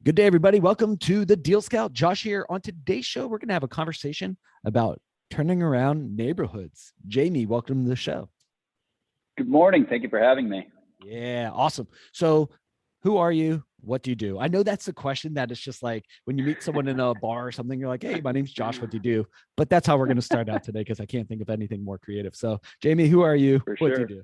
Good day, everybody. Welcome to the Deal Scout. Josh here. On today's show, we're going to have a conversation about turning around neighborhoods. Jamie, welcome to the show. Good morning. Thank you for having me. Yeah, awesome. So who are you? What do you do? I know that's the question that it's just like when you meet someone in a bar or something, you're like, hey, my name's Josh. What do you do? But that's how we're going to start out today because I can't think of anything more creative. So Jamie, who are you? For What sure. do you do?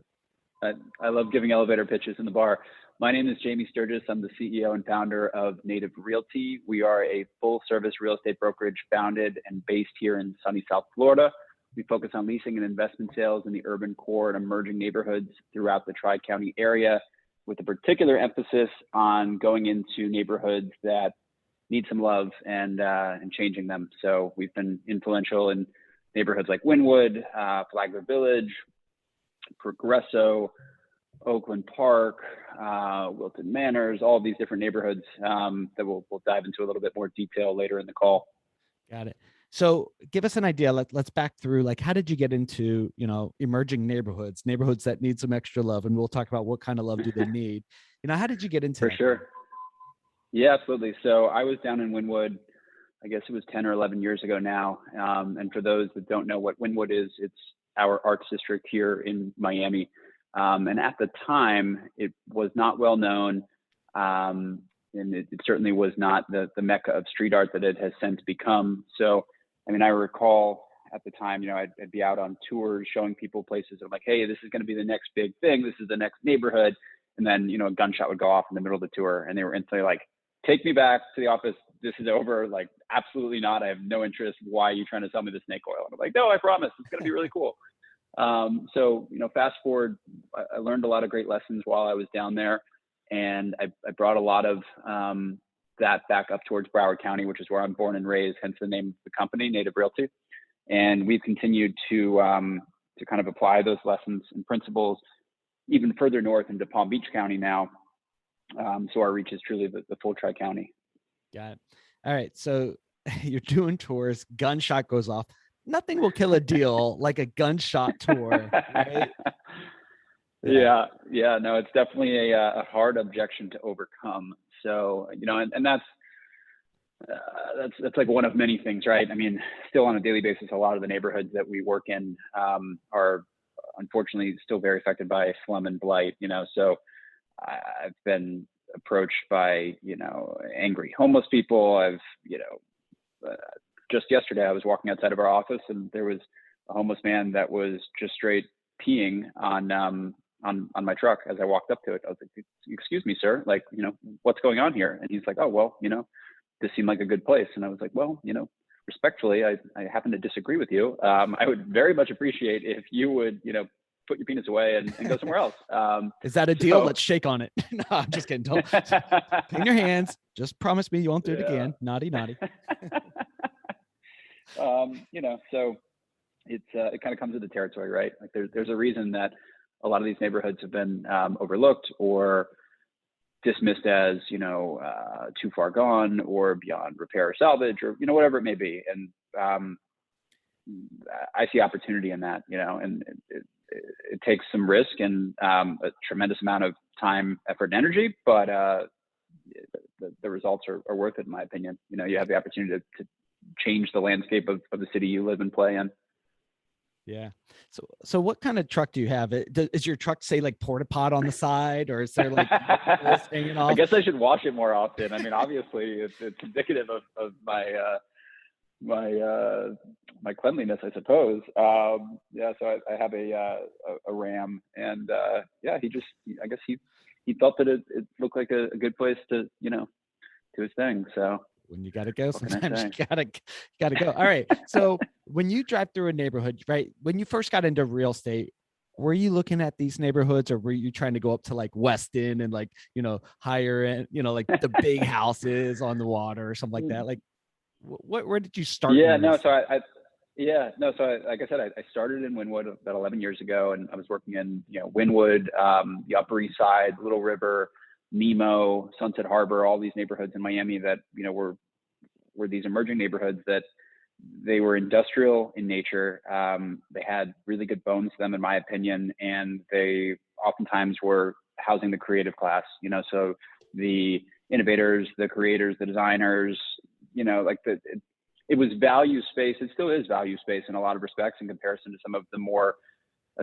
I love giving elevator pitches in the bar. My name is Jaime Sturgis. I'm the CEO and founder of Native Realty. We are a full-service real estate brokerage founded and based here in sunny South Florida. We focus on leasing and investment sales in the urban core and emerging neighborhoods throughout the Tri-County area, with a particular emphasis on going into neighborhoods that need some love and changing them. So we've been influential in neighborhoods like Wynwood, Flagler Village, Progresso, Oakland Park, Wilton Manors, all of these different neighborhoods that we'll dive into a little bit more detail later in the call. Got it. So give us an idea. Let's back through, like, how did you get into, emerging neighborhoods that need some extra love? And we'll talk about what kind of love do they need. How did you get into For that? sure. Yeah, absolutely. So I was down in Wynwood, I guess it was 10 or 11 years ago now. And for those that don't know what Wynwood is, it's our arts district here in Miami. And at the time, it was not well known. And it certainly was not the mecca of street art that it has since become. So, I recall at the time, I'd be out on tours showing people places. I'm like, hey, this is going to be the next big thing. This is the next neighborhood. And then, a gunshot would go off in the middle of the tour. And they were instantly like, take me back to the office. This is over. Like, absolutely not. I have no interest. Why are you trying to sell me the snake oil? And I'm like, no, I promise. It's going to be really cool. So, fast forward, I learned a lot of great lessons while I was down there. And I brought a lot of that back up towards Broward County, which is where I'm born and raised, hence the name of the company, Native Realty. And we've continued to kind of apply those lessons and principles even further north into Palm Beach County now. So our reach is truly the full Tri-County. Got it. All right. So you're doing tours, gunshot goes off. Nothing will kill a deal like a gunshot tour, right? Yeah. No, it's definitely a hard objection to overcome. So, and that's like one of many things, right? Still on a daily basis, a lot of the neighborhoods that we work in are unfortunately still very affected by slum and blight, so I've been approached by, angry homeless people. I've, just yesterday I was walking outside of our office and there was a homeless man that was just straight peeing on my truck as I walked up to it. I was like, excuse me, sir, like, what's going on here? And he's like, oh, well, this seemed like a good place. And I was like, well, respectfully, I happen to disagree with you. I would very much appreciate if you would, put your penis away and go somewhere else. Is that a deal? Let's shake on it. No, I'm just kidding. Don't clean your hands. Just promise me you won't do it again. Naughty. So it kind of comes with the territory, right? Like there's a reason that a lot of these neighborhoods have been overlooked or dismissed as, too far gone or beyond repair or salvage or, whatever it may be. And I see opportunity in that, and it takes some risk and a tremendous amount of time, effort, and energy, but the results are worth it, in my opinion. You have the opportunity to change the landscape of the city you live and play in. Yeah. So what kind of truck do you have? Is your truck say like porta pot on the side, or is there like hanging off? I guess I should wash it more often. Obviously it's indicative of my cleanliness, I suppose. So I have a Ram, and I guess he felt that it looked like a good place to do his thing. So when you got to go, sometimes you gotta go. All right. So when you drive through a neighborhood, right, when you first got into real estate, were you looking at these neighborhoods, or were you trying to go up to like Weston and like, higher end, like the big houses on the water or something like that? Like where did you start? Yeah, no. So like I said, I started in Wynwood about 11 years ago, and I was working in, Wynwood, the Upper East Side, Little River, Nemo, Sunset Harbor, all these neighborhoods in Miami that, were these emerging neighborhoods that they were industrial in nature. They had really good bones to them, in my opinion, and they oftentimes were housing the creative class, so the innovators, the creators, the designers, like it was value space. It still is value space in a lot of respects in comparison to some of the more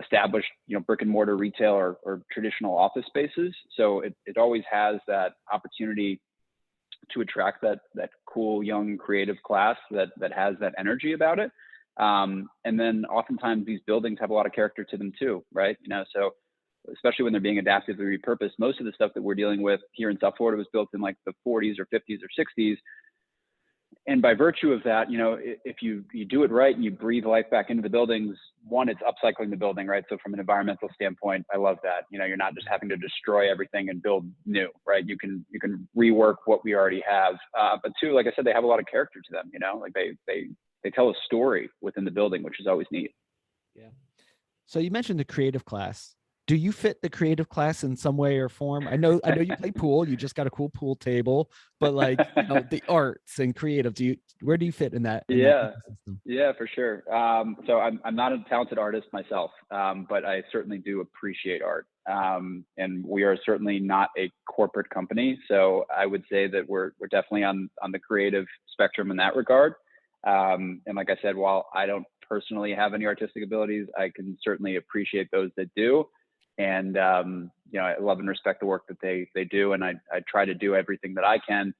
established, brick and mortar retail or traditional office spaces. So it always has that opportunity to attract that cool, young, creative class that has that energy about it. And then oftentimes these buildings have a lot of character to them too, right? So especially when they're being adaptively repurposed, most of the stuff that we're dealing with here in South Florida was built in like the 40s or 50s or 60s. And by virtue of that, if you do it right and you breathe life back into the buildings, one, it's upcycling the building, right? So from an environmental standpoint, I love that. You're not just having to destroy everything and build new, right? You can rework what we already have. But two, like I said, they have a lot of character to them. Like they tell a story within the building, which is always neat. Yeah. So you mentioned the creative class. Do you fit the creative class in some way or form? I know you play pool. You just got a cool pool table, but like, the arts and creative, where do you fit in that? Yeah, for sure. So I'm not a talented artist myself, but I certainly do appreciate art. And we are certainly not a corporate company. So I would say that we're definitely on the creative spectrum in that regard. And like I said, while I don't personally have any artistic abilities, I can certainly appreciate those that do. And, I love and respect the work that they do. And I try to do everything that I can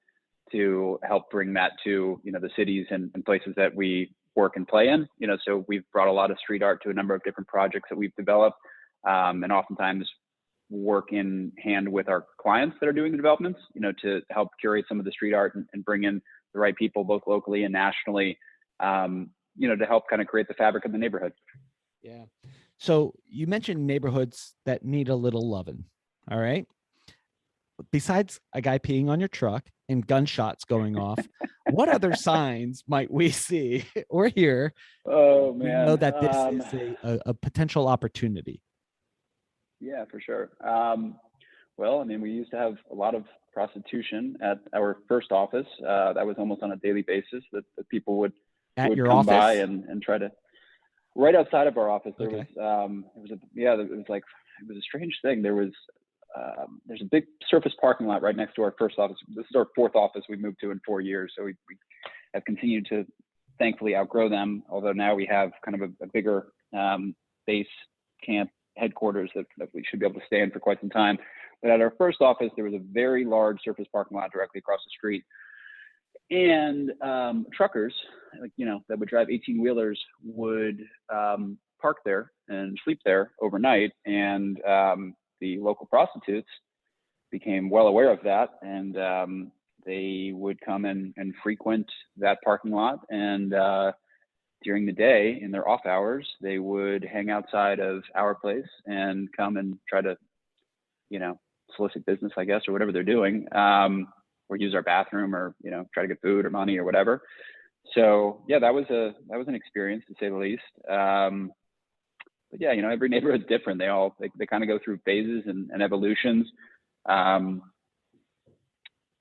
to help bring that to, the cities and places that we work and play in. So we've brought a lot of street art to a number of different projects that we've developed, and oftentimes work in hand with our clients that are doing the developments, to help curate some of the street art and bring in the right people, both locally and nationally, to help kind of create the fabric of the neighborhood. Yeah. So you mentioned neighborhoods that need a little loving. All right. Besides a guy peeing on your truck and gunshots going off, what other signs might we see or hear? Oh, man. We know that this is a potential opportunity. Yeah, for sure. Well, we used to have a lot of prostitution at our first office. That was almost on a daily basis that people would your come office? by and try to. Right outside of our office, there Okay. was a strange thing. There's a big surface parking lot right next to our first office. This is our fourth office we moved to in 4 years. So we have continued to thankfully outgrow them. Although now we have kind of a bigger base camp headquarters that we should be able to stay in for quite some time. But at our first office, there was a very large surface parking lot directly across the street. And truckers, that would drive 18-wheelers would park there and sleep there overnight. And the local prostitutes became well aware of that. And they would come and frequent that parking lot. And during the day, in their off hours, they would hang outside of our place and come and try to, solicit business, I guess, or whatever they're doing. Or use our bathroom, or try to get food or money or whatever. So yeah, that was an experience, to say the least. But yeah, every neighborhood's different. They kind of go through phases and evolutions. And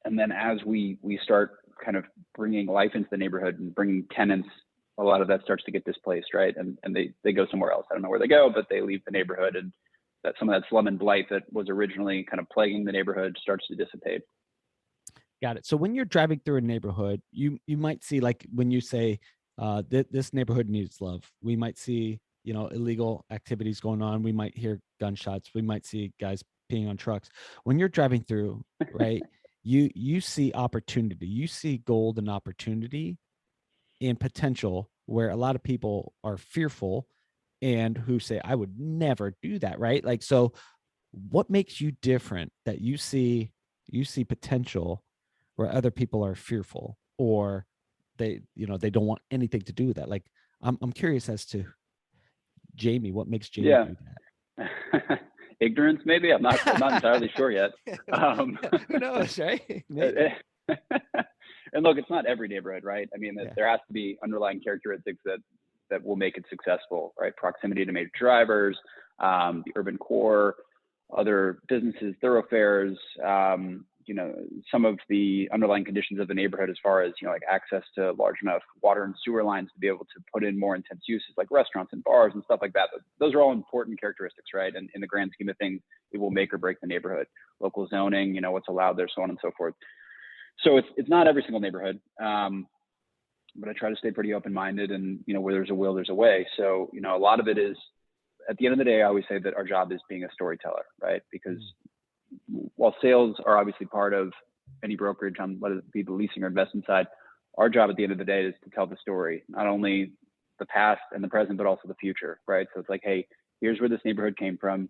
then as we start kind of bringing life into the neighborhood and bringing tenants, a lot of that starts to get displaced, right? And they go somewhere else. I don't know where they go, but they leave the neighborhood, and that some of that slum and blight that was originally kind of plaguing the neighborhood starts to dissipate. Got it. So when you're driving through a neighborhood, you might see, like when you say this neighborhood needs love, we might see, illegal activities going on. We might hear gunshots. We might see guys peeing on trucks. When you're driving through, right, you see opportunity. You see gold and opportunity and potential, where a lot of people are fearful and who say, I would never do that, right? Like, so what makes you different that you see potential where other people are fearful, or they don't want anything to do with that? Like, I'm curious as to Jaime, what makes Jaime do that? Ignorance, maybe. I'm not entirely sure yet. Who knows, right? Maybe. And look, it's not every neighborhood, right? There has to be underlying characteristics that will make it successful, right? Proximity to major drivers, the urban core, other businesses, thoroughfares, some of the underlying conditions of the neighborhood as far as, like access to large enough water and sewer lines to be able to put in more intense uses like restaurants and bars and stuff like that. Those are all important characteristics, right? And in the grand scheme of things, it will make or break the neighborhood. Local zoning, what's allowed there, so on and so forth. So it's not every single neighborhood, but I try to stay pretty open-minded, and, where there's a will, there's a way. So, a lot of it is, at the end of the day, I always say that our job is being a storyteller, right? Because while sales are obviously part of any brokerage on whether it be the leasing or investment side, our job at the end of the day is to tell the story, not only the past and the present, but also the future, right? So it's like, hey, here's where this neighborhood came from.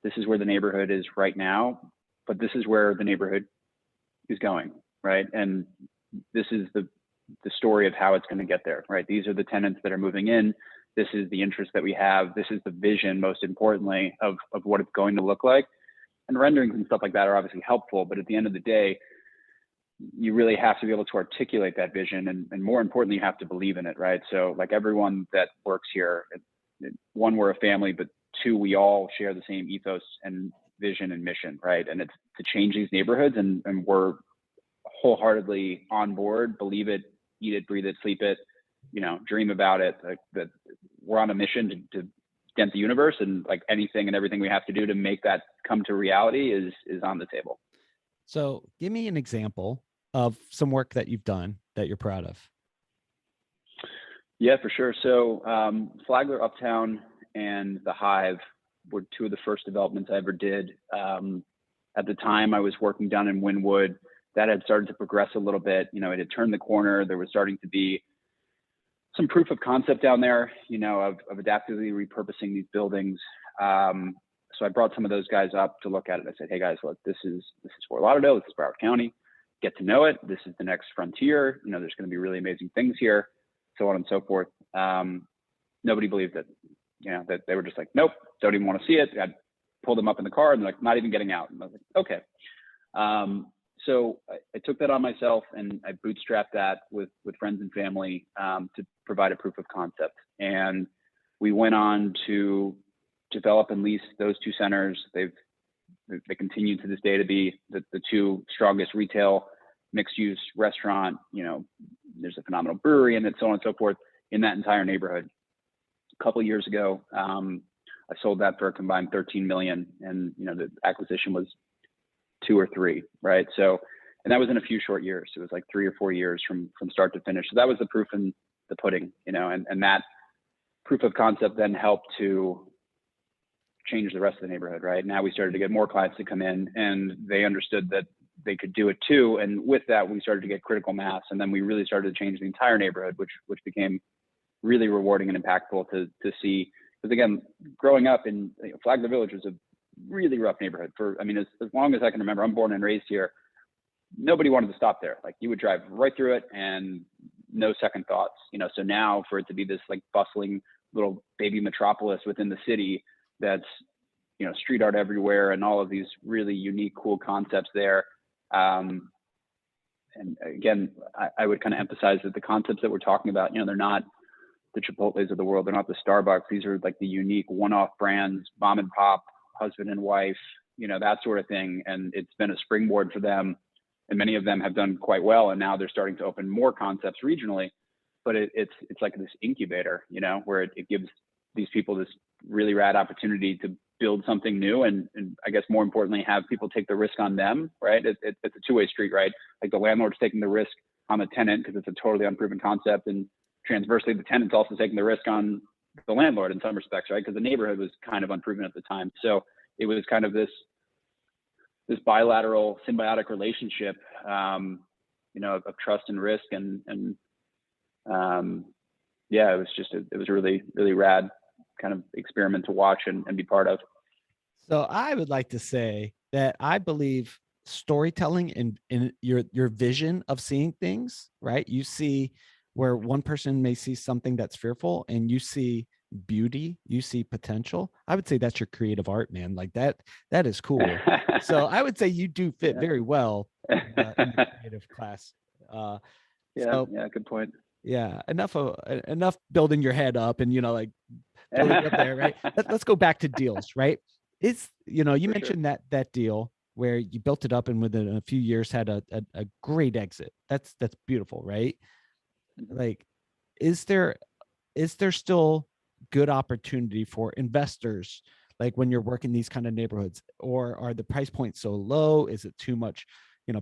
This is where the neighborhood is right now, but this is where the neighborhood is going, right? And this is the story of how it's going to get there, right? These are the tenants that are moving in. This is the interest that we have. This is the vision, most importantly, of what it's going to look like. And renderings and stuff like that are obviously helpful, but at the end of the day, you really have to be able to articulate that vision, and more importantly, you have to believe in it, right? So like everyone that works here, one, we're a family, but two, we all share the same ethos and vision and mission, right? And it's to change these neighborhoods, and we're wholeheartedly on board, believe it, eat it, breathe it, sleep it, dream about it. Like that, we're on a mission to dent the universe, and like anything and everything we have to do to make that come to reality is on the table. So give me an example of some work that you've done that you're proud of. Yeah, for sure. So Flagler Uptown and the Hive were two of the first developments I ever did. At the time I was working down in Wynwood. That had started to progress a little bit. It had turned the corner. There was starting to be some proof of concept down there, of adaptively repurposing these buildings. So I brought some of those guys up to look at it. I said, hey guys, look, this is Fort Lauderdale, this is Broward County. Get to know it. This is the next frontier. There's going to be really amazing things here, so on and so forth. Nobody believed it. That they were just like, nope, don't even want to see it. I pulled them up in the car and they're like, not even getting out. And I was like, okay. So I took that on myself, and I bootstrapped that with friends and family to provide a proof of concept. And we went on to develop and lease those two centers. They continue to this day to be the two strongest retail mixed-use restaurant. There's a phenomenal brewery in it, so on and so forth, in that entire neighborhood. A couple of years ago, I sold that for a combined $13 million, and the acquisition was 2 or 3, right? So, and that was in a few short years. It was like 3 or 4 years from start to finish. So that was the proof in the pudding, and that proof of concept then helped to change the rest of the neighborhood, right? Now we started to get more clients to come in, and they understood that they could do it too. And with that, we started to get critical mass, and then we really started to change the entire neighborhood, which became really rewarding and impactful to see. Because again, growing up in Flagler Village was a really rough neighborhood as long as I can remember. I'm born and raised here. Nobody wanted to stop there. Like you would drive right through it and no second thoughts, so now for it to be this like bustling little baby metropolis within the city that's, street art everywhere and all of these really unique, cool concepts there. And again, I would kind of emphasize that the concepts that we're talking about, they're not the Chipotles of the world. They're not the Starbucks. These are like the unique one-off brands, mom and pop, husband and wife, that sort of thing. And it's been a springboard for them. And many of them have done quite well. And now they're starting to open more concepts regionally, but it's like this incubator, where it gives these people this really rad opportunity to build something new. And I guess more importantly, have people take the risk on them, right? It's a two-way street, right? Like the landlord's taking the risk on the tenant because it's a totally unproven concept. And transversely, the tenant's also taking the risk on the landlord in some respects, right? Because the neighborhood was kind of unproven at the time. So it was kind of this bilateral symbiotic relationship, of trust and risk. And yeah, it was a really, really rad kind of experiment to watch and be part of. So I would like to say that I believe storytelling in your vision of seeing things, right? You see where one person may see something that's fearful, and you see beauty, you see potential. I would say that's your creative art, man. Like that is cool. So I would say you do fit very well in the creative class. Yeah, good point. Yeah, enough building your head up and like building up there, right? Let's go back to deals, right? It's you mentioned that deal where you built it up and within a few years had a great exit. That's beautiful, right? Like, is there still good opportunity for investors, like when you're working these kind of neighborhoods, or are the price points so low? Is it too much,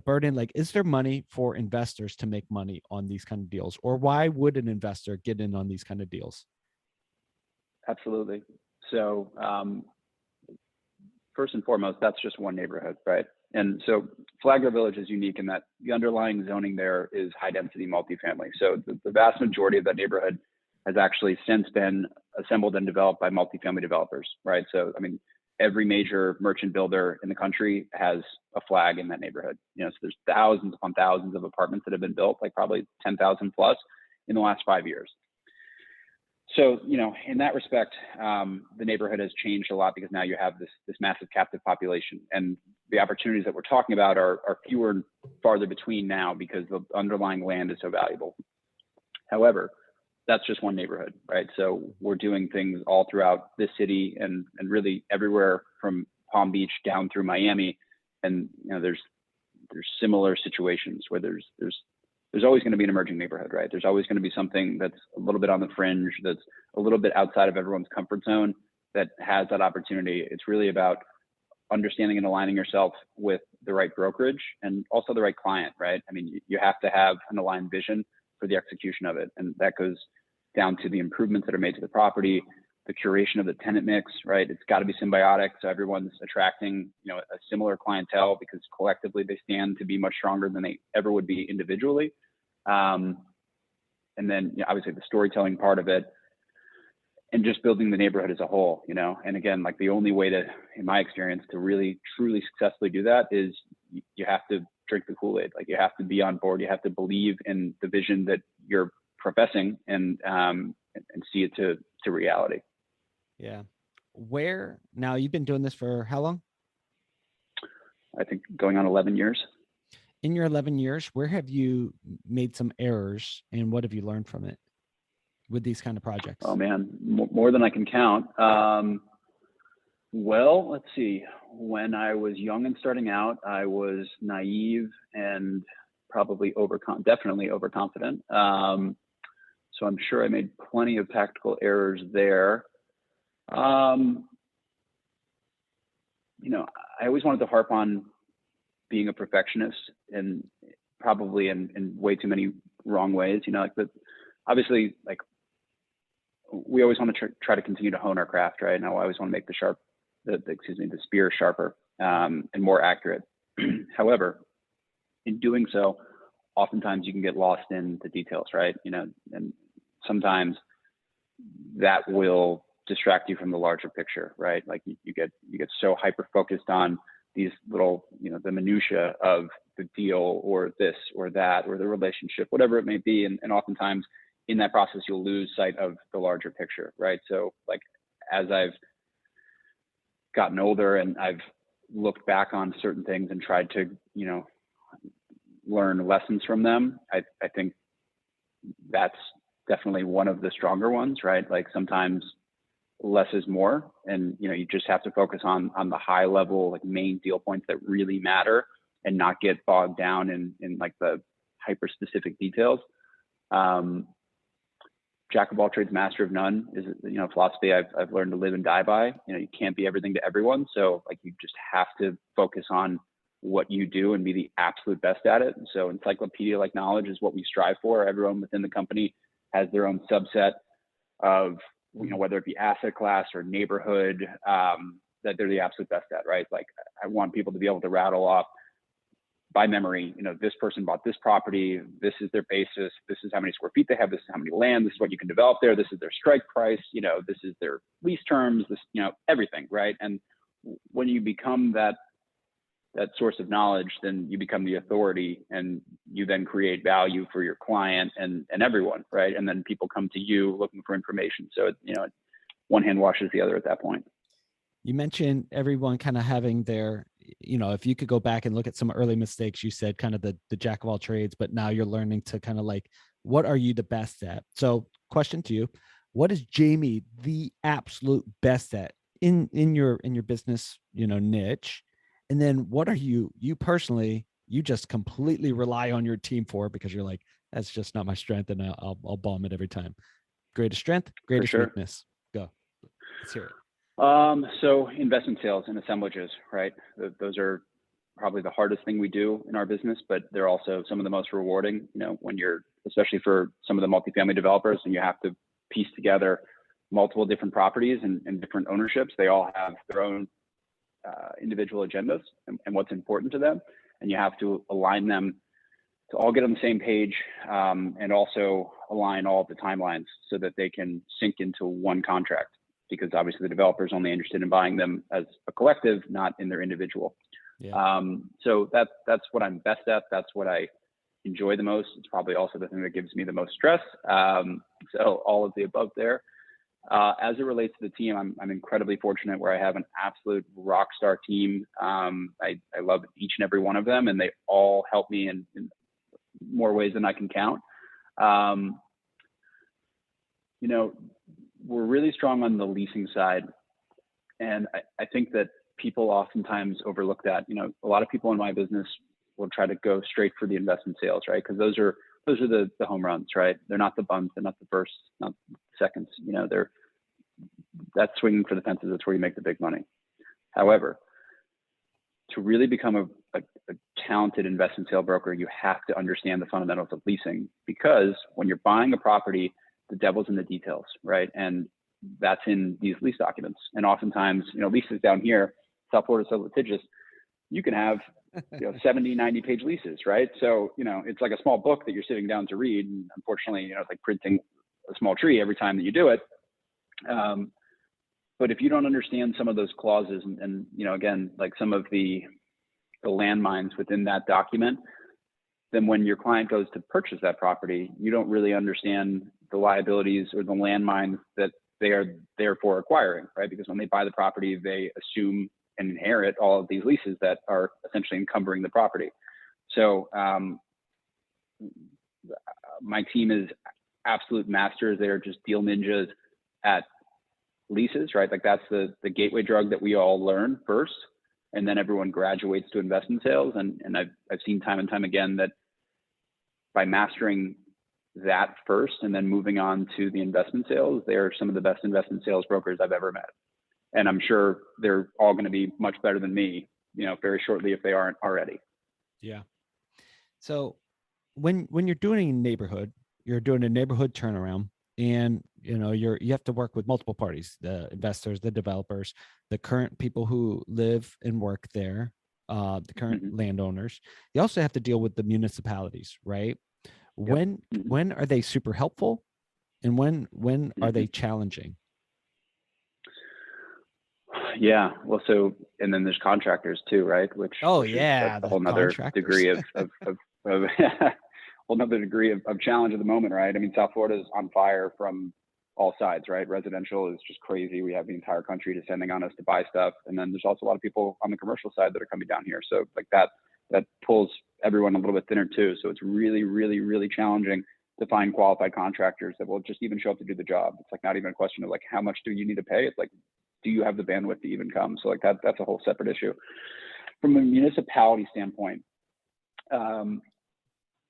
burden? Like, is there money for investors to make money on these kind of deals, or why would an investor get in on these kind of deals? Absolutely. So first and foremost, that's just one neighborhood, right? And so Flagler Village is unique in that the underlying zoning there is high density multifamily. So the vast majority of that neighborhood has actually since been assembled and developed by multifamily developers, right? So, I mean, every major merchant builder in the country has a flag in that neighborhood. So there's thousands upon thousands of apartments that have been built, like probably 10,000 plus in the last 5 years. So, in that respect, the neighborhood has changed a lot because now you have this massive captive population, and the opportunities that we're talking about are fewer and farther between now because the underlying land is so valuable. However, that's just one neighborhood, right? So we're doing things all throughout this city and really everywhere from Palm Beach down through Miami, and there's similar situations where there's always going to be an emerging neighborhood, right? There's always going to be something that's a little bit on the fringe, that's a little bit outside of everyone's comfort zone, that has that opportunity. It's really about understanding and aligning yourself with the right brokerage and also the right client, right? I mean, you have to have an aligned vision for the execution of it. And that goes down to the improvements that are made to the property, the curation of the tenant mix, right? It's got to be symbiotic. So everyone's attracting, a similar clientele because collectively they stand to be much stronger than they ever would be individually. And then obviously the storytelling part of it, and just building the neighborhood as a whole, and again, like the only way to, in my experience, to really truly successfully do that is you have to drink the Kool-Aid. Like, you have to be on board. You have to believe in the vision that you're professing and see it to reality. Yeah. Where now, you've been doing this for how long? I think going on 11 years. In your 11 years, where have you made some errors and what have you learned from it with these kind of projects? Oh man, more than I can count. Well, let's see. When I was young and starting out, I was naive and probably definitely overconfident. So I'm sure I made plenty of tactical errors there. I always wanted to harp on being a perfectionist, and probably in way too many wrong ways. Obviously, like, we always want to try to continue to hone our craft, right? And I always want to make the spear sharper and more accurate. However, in doing so, oftentimes you can get lost in the details, right? And sometimes that will distract you from the larger picture, right? Like, you get so hyper focused on these little, the minutia of the deal or this or that or the relationship, whatever it may be, and oftentimes in that process you'll lose sight of the larger picture, right? So, like, as I've gotten older and I've looked back on certain things and tried to, learn lessons from them, I think that's definitely one of the stronger ones, right? Like, sometimes less is more, and you just have to focus on the high level, like, main deal points that really matter, and not get bogged down in like the hyper specific details. Jack of all trades, master of none is a philosophy I've learned to live and die by. You can't be everything to everyone, so, like, you just have to focus on what you do and be the absolute best at it. And so encyclopedia like knowledge is what we strive for. Everyone within the company has their own subset of, whether it be asset class or neighborhood, that they're the absolute best at, right? Like, I want people to be able to rattle off by memory, this person bought this property, this is their basis, this is how many square feet they have, this is how many land, this is what you can develop there, this is their strike price, this is their lease terms, this, everything, right? And when you become that source of knowledge, then you become the authority, and you then create value for your client and everyone, right? And then people come to you looking for information. So, one hand washes the other at that point. You mentioned everyone kind of having their, if you could go back and look at some early mistakes, you said kind of the jack of all trades, but now you're learning to kind of like, what are you the best at? So, question to you, what is Jaime the absolute best at in your business, niche? And then what are you personally, you just completely rely on your team for, because you're like, that's just not my strength, and I'll bomb it every time. Greatest strength, For greatest sure. weakness. Go. Let's hear it. So investment sales and assemblages, right? Those are probably the hardest thing we do in our business, but they're also some of the most rewarding, when you're, especially for some of the multifamily developers, and you have to piece together multiple different properties and different ownerships. They all have their own individual agendas and what's important to them. And you have to align them to all get on the same page, and also align all of the timelines so that they can sync into one contract, because obviously the developer is only interested in buying them as a collective, not in their individual. Yeah. So that's what I'm best at. That's what I enjoy the most. It's probably also the thing that gives me the most stress. So all of the above there. As it relates to the team, I'm incredibly fortunate where I have an absolute rock star team. I love each and every one of them, and they all help me in more ways than I can count. We're really strong on the leasing side. And I think that people oftentimes overlook that. A lot of people in my business will try to go straight for the investment sales, right? Because those are the home runs, right? They're not the bunts, they're not the firsts, not seconds. That's swinging for the fences. That's where you make the big money. However, to really become a talented investment sale broker, you have to understand the fundamentals of leasing, because when you're buying a property, the devil's in the details, right? And that's in these lease documents. And oftentimes, leases down here, South Florida is so litigious, you can have 70, 90 page leases, right? So, it's like a small book that you're sitting down to read. And unfortunately, it's like printing a small tree every time that you do it. But if you don't understand some of those clauses and again, like some of the landmines within that document, then when your client goes to purchase that property, you don't really understand the liabilities or the landmines that they are therefore acquiring, right? Because when they buy the property, they assume and inherit all of these leases that are essentially encumbering the property. So my team is absolute masters. They're just deal ninjas at leases, right? Like that's the gateway drug that we all learn first, and then everyone graduates to investment sales. And I've seen time and time again that by mastering that first and then moving on to the investment sales, they are some of the best investment sales brokers I've ever met. And I'm sure they're all going to be much better than me, very shortly if they aren't already. Yeah. So when you're doing a neighborhood, you're doing a neighborhood turnaround, and you have to work with multiple parties: the investors, the developers, the current people who live and work there, the current landowners. You also have to deal with the municipalities, right? When are they super helpful, and when are they challenging? Yeah, well, and then there's contractors too, right? Which is a whole nother degree of whole nother degree of challenge at the moment, right? I mean, South Florida is on fire from all sides, right? Residential is just crazy. We have the entire country descending on us to buy stuff, and then there's also a lot of people on the commercial side that are coming down here. So like that pulls everyone a little bit thinner too. So it's really, really, really challenging to find qualified contractors that will just even show up to do the job. It's like not even a question of like how much do you need to pay. It's like, do you have the bandwidth to even come? So like that's a whole separate issue. From a municipality standpoint,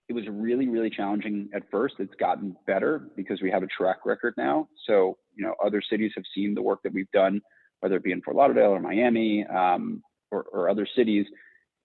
it was really, really challenging at first. It's gotten better because we have a track record now. So, other cities have seen the work that we've done, whether it be in Fort Lauderdale or Miami, or other cities,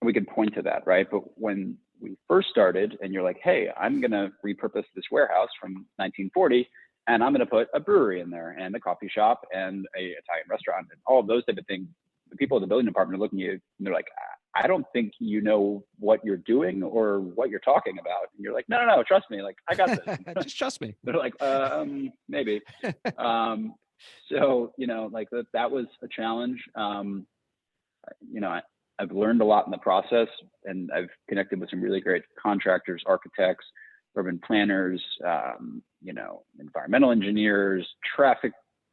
and we can point to that, right? But when we first started and you're like, hey, I'm going to repurpose this warehouse from 1940, and I'm going to put a brewery in there and a coffee shop and a Italian restaurant and all of those type of things, the people at the building department are looking at you and they're like, I don't think you know what you're doing or what you're talking about. And you're like, no, trust me. Like, I got this. Just trust me. They're like, maybe. So, like that was a challenge. I've learned a lot in the process, and I've connected with some really great contractors, architects, urban planners, environmental engineers, traffic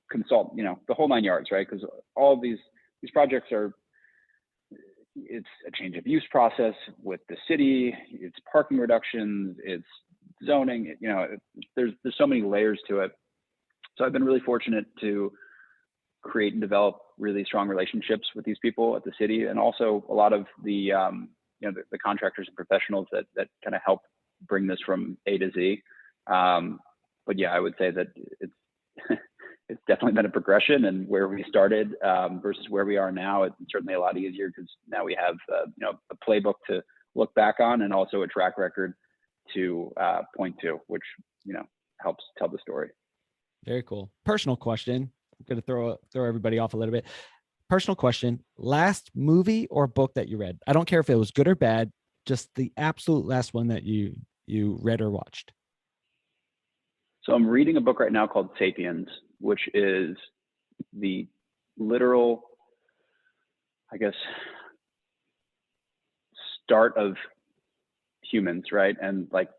consultant, the whole 9 yards, right? Because all of these projects it's a change of use process with the city, it's parking reductions, it's zoning, there's so many layers to it. So I've been really fortunate to create and develop really strong relationships with these people at the city, and also a lot of the the contractors and professionals that kind of help bring this from A to Z. But yeah, I would say that it's it's definitely been a progression, and where we started versus where we are now, it's certainly a lot easier because now we have a playbook to look back on, and also a track record to point to, which helps tell the story. Very cool. Personal question. I'm gonna throw everybody off a little bit. Personal question. Last movie or book that you read? I don't care if it was good or bad, just the absolute last one that you read or watched. So I'm reading a book right now called Sapiens, which is the literal, I guess, start of humans, right? And like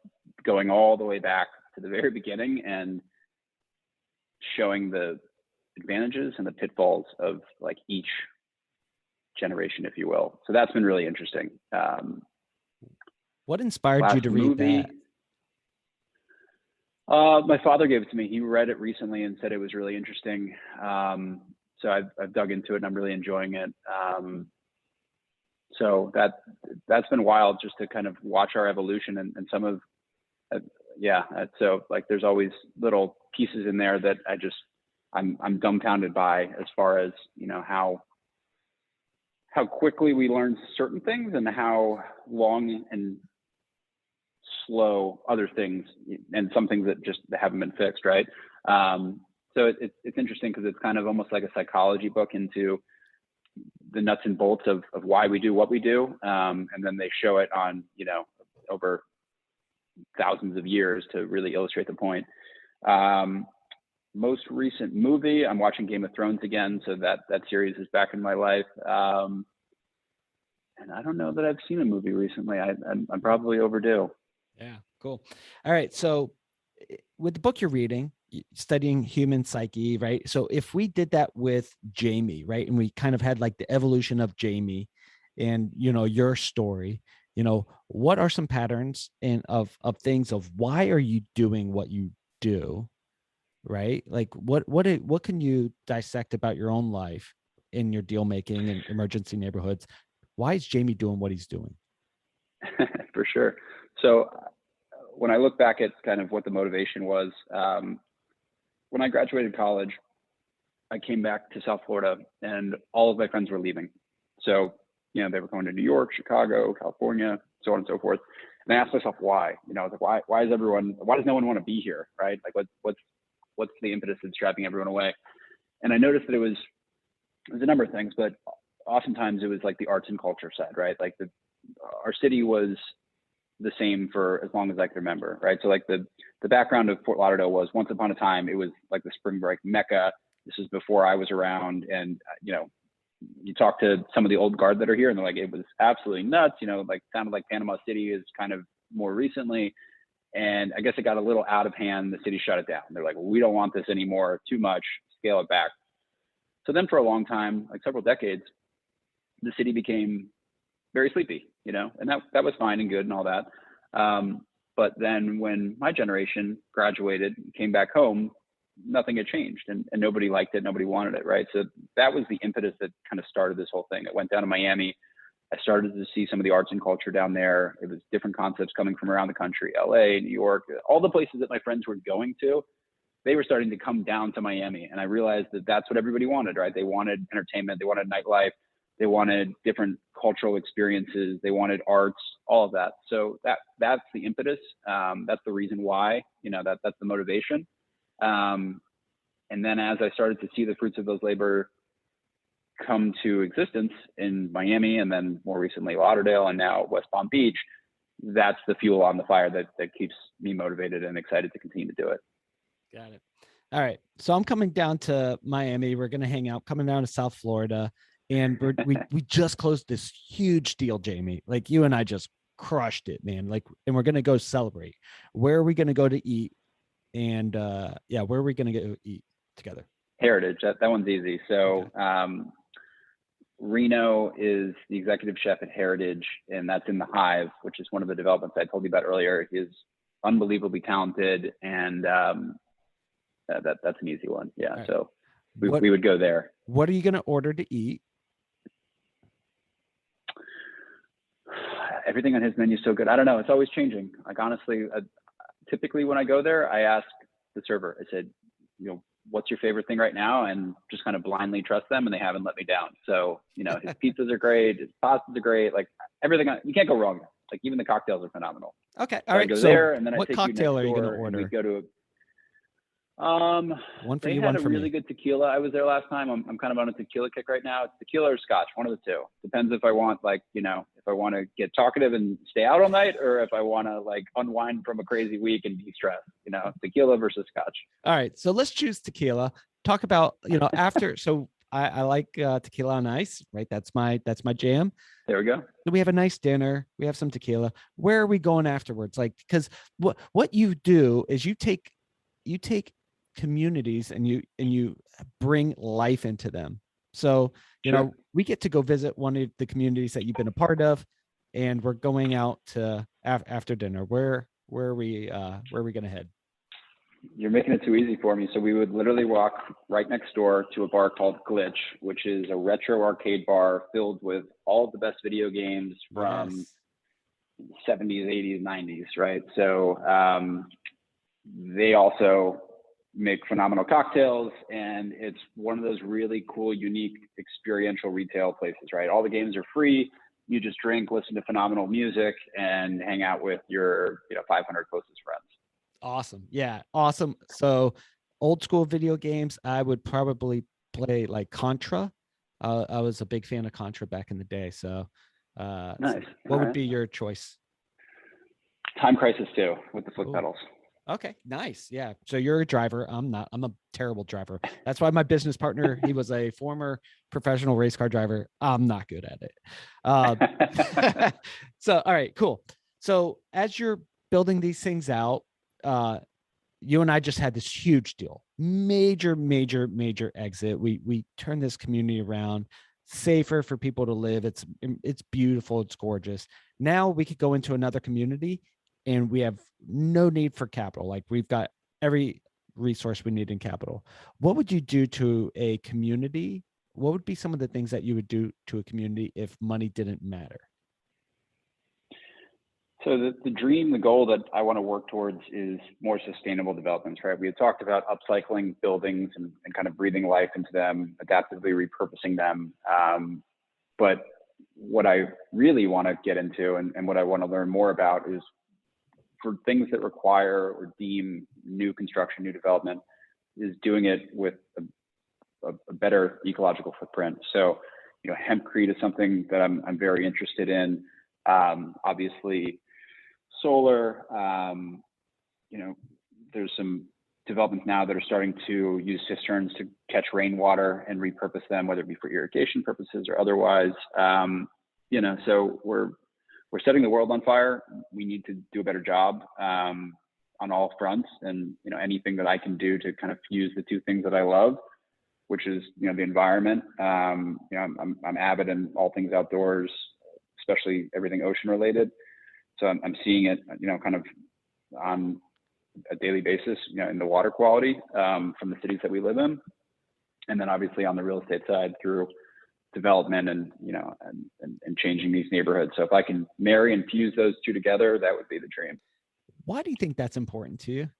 going all the way back to the very beginning and showing the advantages and the pitfalls of like each generation, if you will. So that's been really interesting. What inspired you to read that? My father gave it to me. He read it recently and said it was really interesting. So I've dug into it and I'm really enjoying it. So that's been wild just to kind of watch our evolution and some of, so like there's always little pieces in there that I'm dumbfounded by, as far as, how quickly we learn certain things and how long and slow other things, and some things that just haven't been fixed, right? So it's interesting because it's kind of almost like a psychology book into the nuts and bolts of why we do what we do, and then they show it on over thousands of years to really illustrate the point. Most recent movie, I'm watching Game of Thrones again, so that series is back in my life. And I don't know that I've seen a movie recently. I'm probably overdue. Yeah, cool. All right, so with the book you're reading, studying human psyche, right? So if we did that with Jamie, right, and we kind of had like the evolution of Jamie and your story, what are some patterns and of things of why are you doing what you do, right? Like what can you dissect about your own life in your deal making and emergency neighborhoods? Why is Jamie doing what he's doing? For sure. So when I look back at kind of what the motivation was, when I graduated college, I came back to South Florida and all of my friends were leaving. So, they were going to New York, Chicago, California, so on and so forth. And I asked myself why. I was like, why does no one want to be here, right? Like what's the impetus that's driving everyone away? And I noticed that it was a number of things, but oftentimes it was like the arts and culture side, right? Like our city was the same for as long as I can remember, right? So like the background of Fort Lauderdale was, once upon a time, it was like the spring break mecca. This is before I was around, and you talk to some of the old guard that are here and they're like, it was absolutely nuts, like sounded like Panama City is kind of more recently. And I guess it got a little out of hand. The city shut it down. They're like, well, we don't want this anymore, too much, scale it back. So then for a long time, like several decades, the city became very sleepy, and that was fine and good and all that. But then when my generation graduated, came back home, nothing had changed and nobody liked it. Nobody wanted it. Right. So that was the impetus that kind of started this whole thing. I went down to Miami. I started to see some of the arts and culture down there. It was different concepts coming from around the country, LA, New York, all the places that my friends were going to. They were starting to come down to Miami. And I realized that that's what everybody wanted, right? They wanted entertainment. They wanted nightlife. They wanted different cultural experiences. They wanted arts, all of that. So that's the impetus. That's the reason why, that's the motivation. And then as I started to see the fruits of those labor come to existence in Miami, and then more recently Lauderdale, and now West Palm Beach, that's the fuel on the fire that keeps me motivated and excited to continue to do it. Got it. All right. So I'm coming down to Miami. We're going to hang out, coming down to South Florida. And we just closed this huge deal, Jamie. Like you and I just crushed it, man. Like, and we're going to go celebrate. Where are we going to go to eat? And where are we going to go eat together? Heritage. That one's easy. So Reno is the executive chef at Heritage, and that's in the Hive, which is one of the developments I told you about earlier. He's unbelievably talented, and that's an easy one. Yeah. Right. So we would go there. What are you going to order to eat? Everything on his menu is so good. I don't know. It's always changing. Like, honestly, typically when I go there, I ask the server, I said, what's your favorite thing right now? And just kind of blindly trust them, and they haven't let me down. So, his pizzas are great. His pastas are great. Like, everything, you can't go wrong. Like, even the cocktails are phenomenal. Okay. So All right. I go So there, and then what I take cocktail are you going to and we order? go to One for they you, had one a for really me. good tequila. I was there last time. I'm kind of on a tequila kick right now. It's tequila or scotch, one of the two. Depends if I want, if I want to get talkative and stay out all night, or if I want to unwind from a crazy week and de-stress. Tequila versus scotch. All right. So let's choose tequila. Talk about, after. So I like tequila on ice, right? That's my jam. There we go. So we have a nice dinner. We have some tequila. Where are we going afterwards? Because what you do is you take communities and you bring life into them. So, Sure. we get to go visit one of the communities that you've been a part of, and we're going out to after dinner. Where are we going to head? You're making it too easy for me. So we would literally walk right next door to a bar called Glitch, which is a retro arcade bar filled with all of the best video games from 70s, 80s, 90s, right? So they also make phenomenal cocktails, and it's one of those really cool, unique, experiential retail places, right? All the games are free. You just drink, listen to phenomenal music, and hang out with your 500 closest friends. Awesome. Yeah. Awesome. So old school video games, I would probably play like Contra. I was a big fan of Contra back in the day. So nice. What would be your choice? Time Crisis 2 with the foot pedals. Okay, nice. Yeah. So you're a driver. I'm not. I'm a terrible driver. That's why my business partner, he was a former professional race car driver. I'm not good at it. So, all right, cool. So as you're building these things out, you and I just had this huge deal, major exit. We turned this community around, safer for people to live. It's beautiful. It's gorgeous. Now we could go into another community, and we have no need for capital. Like, we've got every resource we need in capital. What would you do to a community? What would be some of the things that you would do to a community if money didn't matter? So the dream, the goal that I want to work towards is more sustainable developments, right? We had talked about upcycling buildings and kind of breathing life into them, adaptively repurposing them. But what I really want to get into and what I want to learn more about is for things that require or deem new construction, new development, is doing it with a better ecological footprint. So, hempcrete is something that I'm very interested in. Obviously, solar, there's some developments now that are starting to use cisterns to catch rainwater and repurpose them, whether it be for irrigation purposes or otherwise. So we're setting the world on fire. We need to do a better job on all fronts, and anything that I can do to kind of fuse the two things that I love, which is the environment. I'm avid in all things outdoors, especially everything ocean related. So I'm seeing it, kind of on a daily basis, in the water quality from the cities that we live in, and then obviously on the real estate side through development and changing these neighborhoods. So if I can marry and fuse those two together, that would be the dream. Why do you think that's important to you?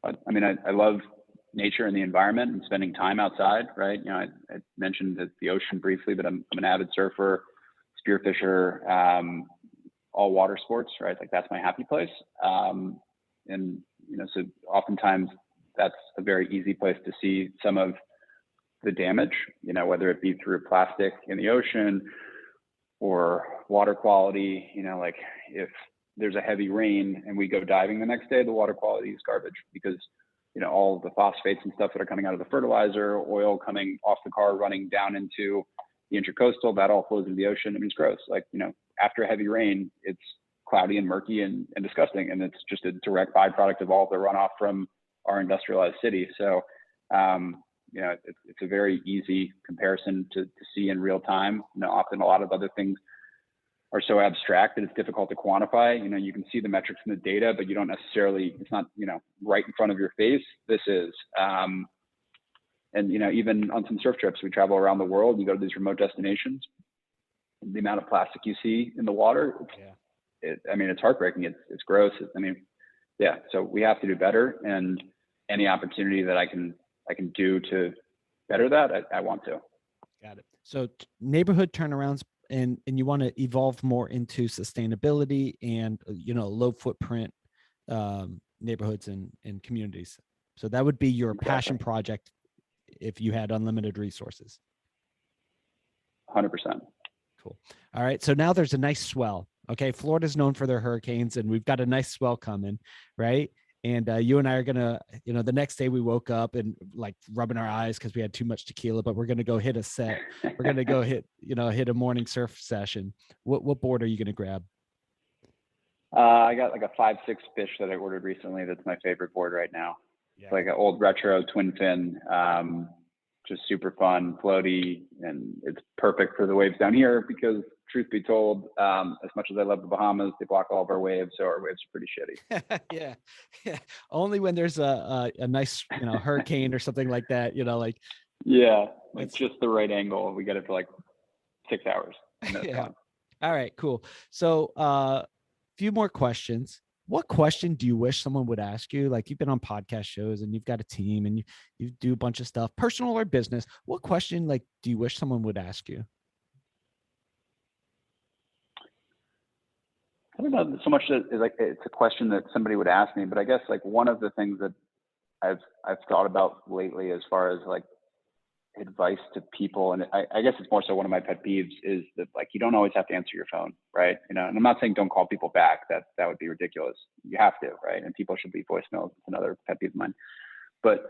I love nature and the environment and spending time outside, right? I mentioned the ocean briefly, but I'm an avid surfer, spearfisher, all water sports, right? Like, that's my happy place. So oftentimes that's a very easy place to see some of the damage, whether it be through plastic in the ocean or water quality. Like, if there's a heavy rain and we go diving the next day, the water quality is garbage because all of the phosphates and stuff that are coming out of the fertilizer, oil coming off the car running down into the intercoastal, that all flows into the ocean. It's gross. Like, after a heavy rain, it's cloudy and murky and disgusting, and it's just a direct byproduct of all the runoff from our industrialized city. So it's a very easy comparison to see in real time. Often a lot of other things are so abstract that it's difficult to quantify. You know, you can see the metrics in the data, but you don't necessarily, it's not, you know, right in front of your face. This is, and, you know, even on some surf trips, we travel around the world, you go to these remote destinations, the amount of plastic you see in the water, I mean, it's heartbreaking. It's gross. I mean, yeah, so we have to do better, and any opportunity that I can do to better that, I want to. Got it. So neighborhood turnarounds, and you want to evolve more into sustainability and, you know, low footprint neighborhoods and communities. So that would be your passion project if you had unlimited resources. 100%. Cool. All right. So now there's a nice swell. Okay. Florida's known for their hurricanes, and we've got a nice swell coming, right? And you and I are going to, you know, the next day we woke up and like rubbing our eyes because we had too much tequila, but we're going to go hit a set. We're going to go hit a morning surf session. What board are you going to grab? I got like a 5-6 fish that I ordered recently. That's my favorite board right now. Yeah. It's like an old retro twin fin, just super fun, floaty, and it's perfect for the waves down here because, truth be told, as much as I love the Bahamas, they block all of our waves, so our waves are pretty shitty. Yeah. Only when there's a nice, you know, hurricane or something like that, you know, like. Yeah, like just the right angle. We get it for like 6 hours. Yeah. All right, cool. So, few more questions. What question do you wish someone would ask you? Like, you've been on podcast shows and you've got a team and you do a bunch of stuff, personal or business. What question, like, do you wish someone would ask you? I don't know so much that like it's a question that somebody would ask me, but I guess like one of the things that I've thought about lately as far as like advice to people, and I guess it's more so one of my pet peeves is that like you don't always have to answer your phone, right? You know, and I'm not saying don't call people back. That would be ridiculous. You have to, right? And people should leave voicemails. It's another pet peeve of mine. But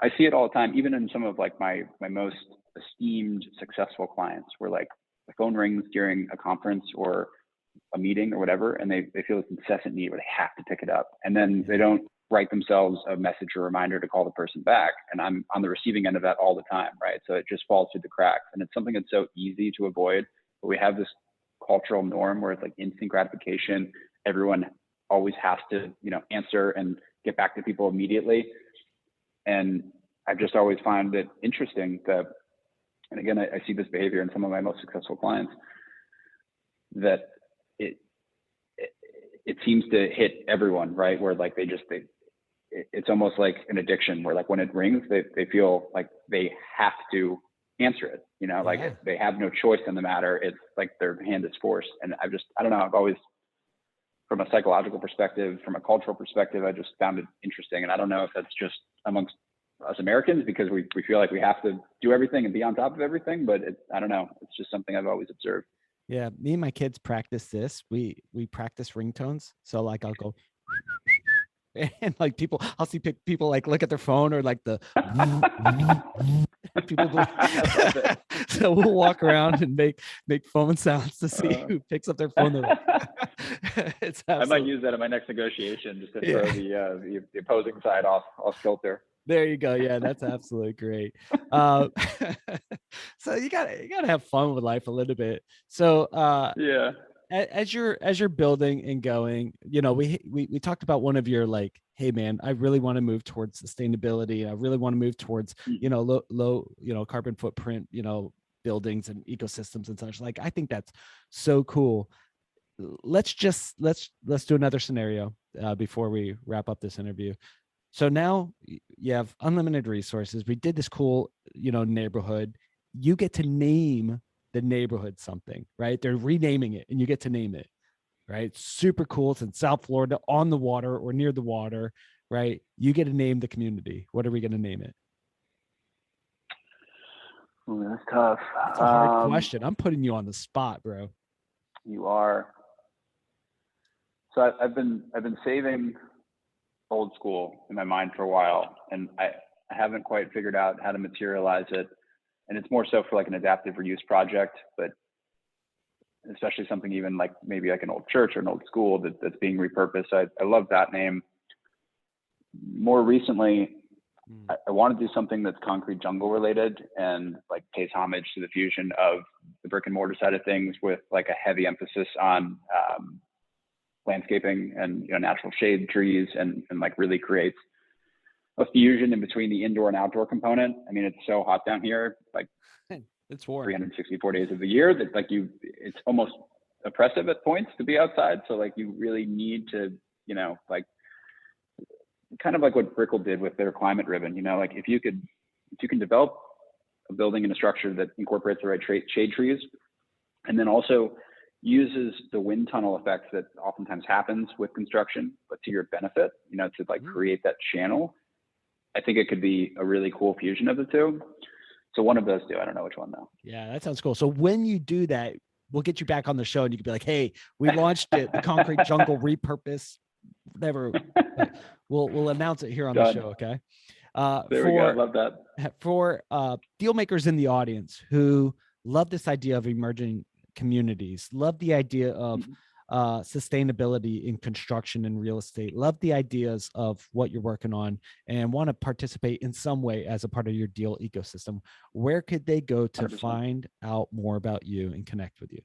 I see it all the time, even in some of like my most esteemed, successful clients, where like the phone rings during a conference or a meeting or whatever, and they feel this incessant need where they have to pick it up, and then they don't write themselves a message or reminder to call the person back. And I'm on the receiving end of that all the time, right? So it just falls through the cracks, and it's something that's so easy to avoid, but we have this cultural norm where it's like instant gratification. Everyone always has to, you know, answer and get back to people immediately. And I just always find it interesting that, and again, I see this behavior in some of my most successful clients, that it seems to hit everyone, right? Where like it's almost like an addiction where like when it rings, they feel like they have to answer it, you know, like they have no choice in the matter. It's like their hand is forced. And I don't know, I've always, from a psychological perspective, from a cultural perspective, I just found it interesting. And I don't know if that's just amongst us Americans because we feel like we have to do everything and be on top of everything, but I don't know. It's just something I've always observed. Yeah, me and my kids practice this. We practice ringtones. So like I'll go and like I'll see people like look at their phone or like the people. So we'll walk around and make phone sounds to see who picks up their phone. I might use that in my next negotiation just to throw the opposing side off kilter. There you go. Yeah, that's absolutely great. So you gotta have fun with life a little bit. So as you're building and going, you know, we talked about one of your like, hey man, I really want to move towards sustainability. I really want to move towards, you know, low, you know, carbon footprint, you know, buildings and ecosystems and such. Like, I think that's so cool. Let's do another scenario before we wrap up this interview. So now you have unlimited resources. We did this cool, you know, neighborhood. You get to name the neighborhood something, right? They're renaming it and you get to name it, right? Super cool. It's in South Florida, on the water or near the water, right? You get to name the community. What are we going to name it? Ooh, that's tough. That's a hard question. I'm putting you on the spot, bro. You are. So I've been saving old school in my mind for a while, and I haven't quite figured out how to materialize it. And it's more so for like an adaptive reuse project, but especially something even like maybe like an old church or an old school that's being repurposed. I love that name. More recently, I want to do something that's concrete jungle related and like pays homage to the fusion of the brick and mortar side of things with like a heavy emphasis on landscaping and natural shade trees, and like really creates a fusion in between the indoor and outdoor component. I mean, it's so hot down here, like it's warm 364 days of the year, that like it's almost oppressive at points to be outside. So like you really need to, like kind of like what Brickell did with their climate ribbon, like if you can develop a building and a structure that incorporates the right shade trees, and then also uses the wind tunnel effect that oftentimes happens with construction, but to your benefit, to like create that channel. I think it could be a really cool fusion of the two. So one of those two, I don't know which one though. Yeah, that sounds cool. So when you do that, we'll get you back on the show and you could be like, hey, we launched it, the Concrete Jungle repurpose, whatever. We'll announce it here on the show. Okay. There we go. I love that. For deal makers in the audience who love this idea of emerging communities, love the idea of sustainability in construction and real estate, love the ideas of what you're working on, and want to participate in some way as a part of your deal ecosystem, where could they go to 100%. find out more about you and connect with you?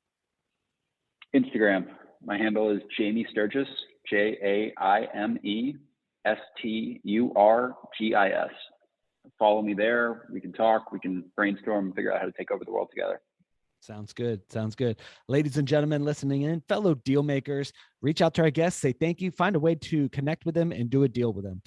Instagram. My handle is Jaime Sturgis, JAIME STURGIS. Follow me there. We can talk, we can brainstorm, figure out how to take over the world together. Sounds good. Sounds good. Ladies and gentlemen listening in, fellow deal makers, reach out to our guests, say thank you, find a way to connect with them and do a deal with them.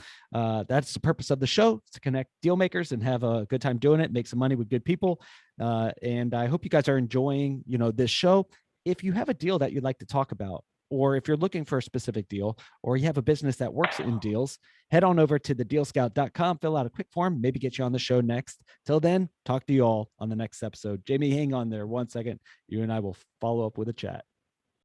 That's the purpose of the show, to connect deal makers and have a good time doing it, make some money with good people. And I hope you guys are enjoying, this show. If you have a deal that you'd like to talk about, or if you're looking for a specific deal, or you have a business that works in deals, head on over to thedealscout.com, fill out a quick form, maybe get you on the show next. Till then, talk to you all on the next episode. Jaime, hang on there 1 second. You and I will follow up with a chat.